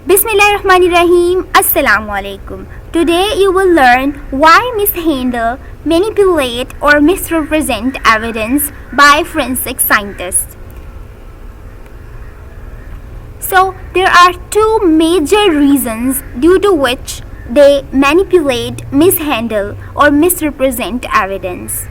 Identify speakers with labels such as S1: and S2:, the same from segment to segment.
S1: Bismillahirrahmanirrahim. Assalamu alaikum. Today you will learn why mishandle, manipulate or misrepresent evidence by forensic scientists. So there are two major reasons due to which they manipulate, mishandle or misrepresent evidence.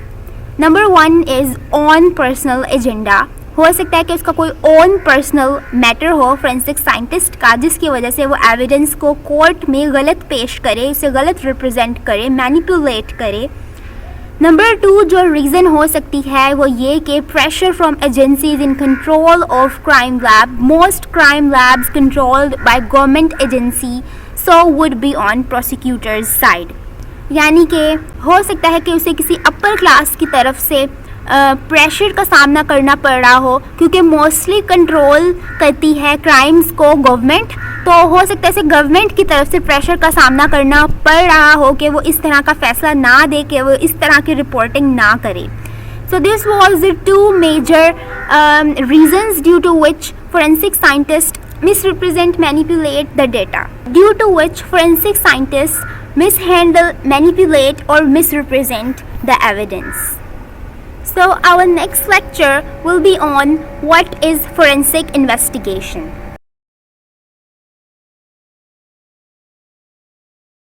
S1: Number one is on personal agenda. हो सकता है कि उसका कोई own personal matter हो forensic scientist का, जिसकी वजह से वो एविडेंस को कोर्ट में गलत पेश करे, उसे गलत रिप्रेजेंट करे, मैनिपुलेट करे. नंबर टू जो रीज़न हो सकती है वो ये कि pressure from agencies in control of crime lab. Most crime labs controlled by government agency, so would be on prosecutors side. यानी कि हो सकता है कि उसे किसी अपर क्लास की तरफ से प्रेशर का सामना करना पड़ रहा हो, क्योंकि मोस्टली कंट्रोल करती है क्राइम्स को गवर्नमेंट. तो हो सकता है इसे गवर्नमेंट की तरफ से प्रेशर का सामना करना पड़ रहा हो कि वो इस तरह का फैसला ना दे, कि वो इस तरह की रिपोर्टिंग ना करे. So this was the two major reasons due to which forensic scientists misrepresent, manipulate the data. Due to which forensic scientists mishandle, manipulate or misrepresent the evidence. So our next lecture will be on what is forensic investigation.